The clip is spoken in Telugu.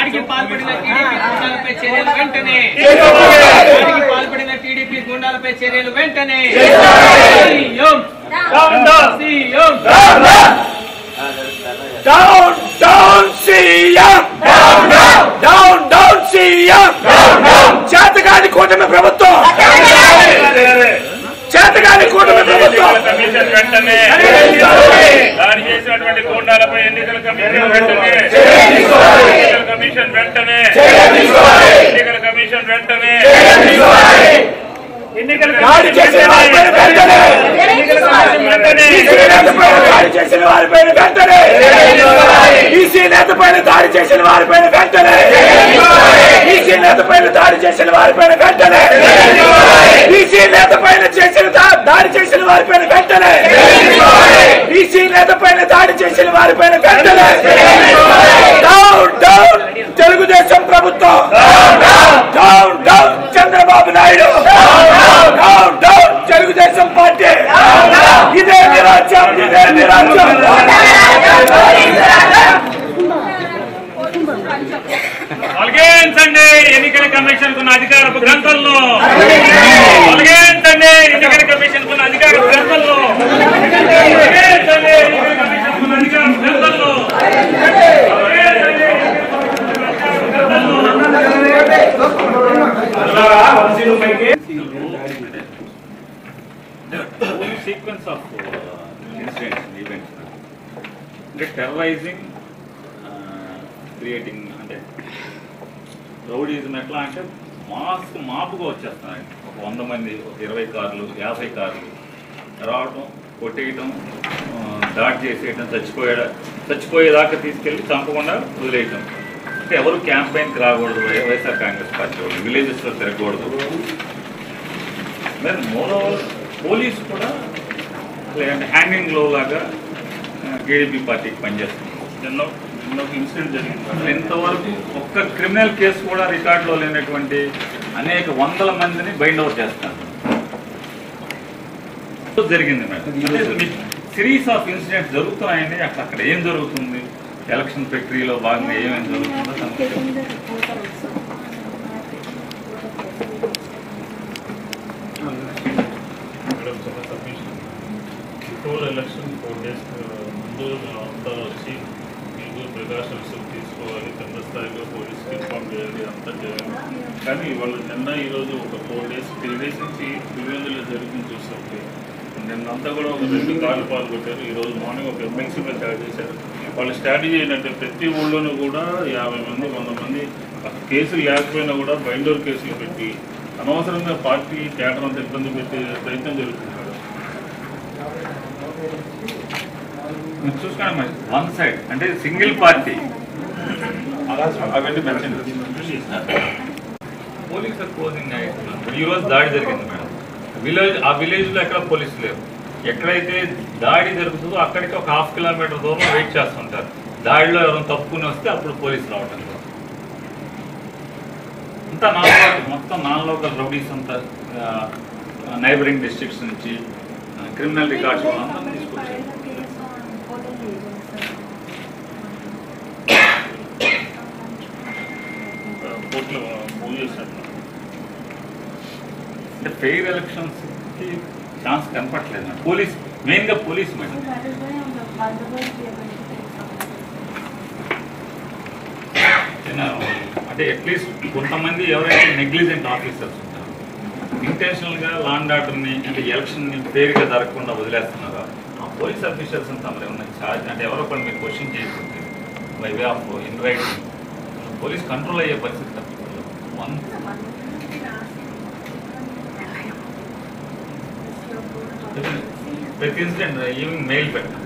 దాడికి పాల్పడిన టీడీపీ గుండాలపై చర్యలు వెంటనే పాల్పడిన టీడీపీ గుండాలపై చర్యలు వెంటనే చేతగాని కూటమి ప్రభుత్వం చేతగాని కూటమి ప్రభుత్వం కమిషన్ వెంటనే దాడి చేసినటువంటి గుండాలపై ఎన్నికల కమిషన్ వెంటనే కమిషన్ వెంటనే ఎన్నికల కమిషన్ వెంటనే దాడి చేసిన వారిపైన వెంటనే దాడి చేసిన వారిపైన వెంటనే ఈసీ నేతపైన దాడి చేసిన వారిపైన వెంటనే ఈసీ నేతపైన దాడి చేసిన వారిపైన వెంటనే ఈసీ నేతపైన దాడి చేసిన వారిపైన వెంటనే ఈసీ నేతపైన దాడి చేసిన వారిపైన వెంటనే డౌన్ డౌన్ తెలుగుదేశం ప్రభుత్వం down down Chandrababu Naidu down down Telugu Desam party ఇదే నిరాజ్యం ఇదే నిరాజ్యం తొలగించండి ఎన్నికల కమిషన్ కున్న అధికారపు గ్రంథంలో తొలగించండి ఎన్నికల కమిషన్ కున్న అధికారపు గ్రంథంలో తొలగించండి ఎన్నికల కమిషన్ కున్న అధికారపు గ్రంథంలో సీక్వెన్స్ ఆఫ్ ఇన్సిడెంట్స్ ఈవెంట్స్ అంటే టెర్రరైజింగ్ క్రియేటింగ్ అంటే రౌడీజం ఎట్లా అంటే మాపుగా వచ్చేస్తున్నాయి. ఒక 100 మంది, ఒక 20 కార్లు, 50 కార్లు రావటం, కొట్టేయటం, దాడి చేసేయటం, చచ్చిపోయేదాకా తీసుకెళ్ళి చంపకుండా వదిలేయటం. అంటే ఎవరు క్యాంపెయిన్కి రాకూడదు, వైఎస్ఆర్ కాంగ్రెస్ పార్టీ వాళ్ళు విలేజెస్లో తిరగకూడదు. దెన్ మోరోవర్ పోలీసు కూడా లేదంటే హ్యాంగింగ్ లో లాగా టీడీపీ పార్టీకి పనిచేస్తుంది. ఎన్నో ఇన్సిడెంట్ జరిగింది. ఇంతవరకు ఒక్క క్రిమినల్ కేసు కూడా రికార్డులో లేనటువంటి అనేక వందల మందిని బైండ్ అవుట్ చేస్తారు జరిగింది మేడం. సిరీస్ ఆఫ్ ఇన్సిడెంట్స్ జరుగుతున్నాయండి. అక్కడ ఏం జరుగుతుంది, ఎలక్షన్ ప్రక్రియలో భాగంగా ఏమేమి జరుగుతుందో బిఫోర్ ఎలక్షన్ 4 days ముందు అంతా వచ్చి మీకు ప్రికాషన్స్ తీసుకోవాలి, కింద స్థాయిలో పోలీసుకి ఇన్ఫార్మ్ చేయాలి, అంతా చేయాలి. కానీ వాళ్ళు నిన్న ఈరోజు ఒక 4 days 3 days నుంచి పులివెందులో జరిగింది చూస్తుంటే నిన్నంతా కూడా ఒక 2 కార్లు పాల్గొట్టారు. ఈరోజు మార్నింగ్ ఒక ఎమ్మెల్సీగా స్టార్ట్ చేశారు. వాళ్ళ స్ట్రాటజీ ఏంటంటే ప్రతి ఊళ్ళోనూ కూడా 50 మంది 100 మంది కేసులు లేకపోయినా కూడా బైండోర్ కేసులు పెట్టి అనవసరంగా పార్టీ కేటర్ అంతా ఇబ్బంది పెట్టే ప్రయత్నం జరుగుతుంది. చూసుకోండి మరి వన్ సైడ్ అంటే సింగిల్ పార్టీ అవన్నీ మెన్షన్ పోలీస్ పోజింగ్ ఈ రోజు దాడి జరిగింది మేడం. ఆ విలేజ్ లో ఎక్కడ పోలీసులు లేవు. ఎక్కడైతే దాడి జరుగుతుందో అక్కడికి ఒక 1/2 kilometer దూరం వెయిట్ చేస్తుంటారు. దాడిలో ఎవరైనా తప్పుకుని వస్తే అప్పుడు పోలీసు రావటం. అంతా మొత్తం నాన్ లోకల్ రౌడీస్ అంతా నైబరింగ్ డిస్ట్రిక్ట్స్ నుంచి క్రిమినల్ రికార్డ్స్ అంతా తీసుకొచ్చారు. అంటే ఫెయిర్ ఎలక్షన్స్ కి ఛాన్స్ కనపట్లేదు. పోలీస్ మెయిన్ గా పోలీస్ మేడం అంటే అట్లీస్ట్ కొంతమంది ఎవరైతే నెగ్లిజెంట్ ఆఫీసర్స్ ఉంటారో ఇంటెన్షనల్ గా లా అండ్ ఆర్డర్ని అంటే ఎలక్షన్ ని ఫెయిర్ గా జరగకుండా వదిలేస్తున్నారో ఆ పోలీస్ ఆఫీసర్స్ తమరు ఉన్న ఛార్జ్ అంటే ఎవరో కొన్ని మీరు క్వశ్చన్ చేసుకుంటే by way of invite police control అయ్యే పరిస్థితి ప్రతి ఇన్సిడెంట్ ఈవినింగ్ మెయిల్ పెట్టాం.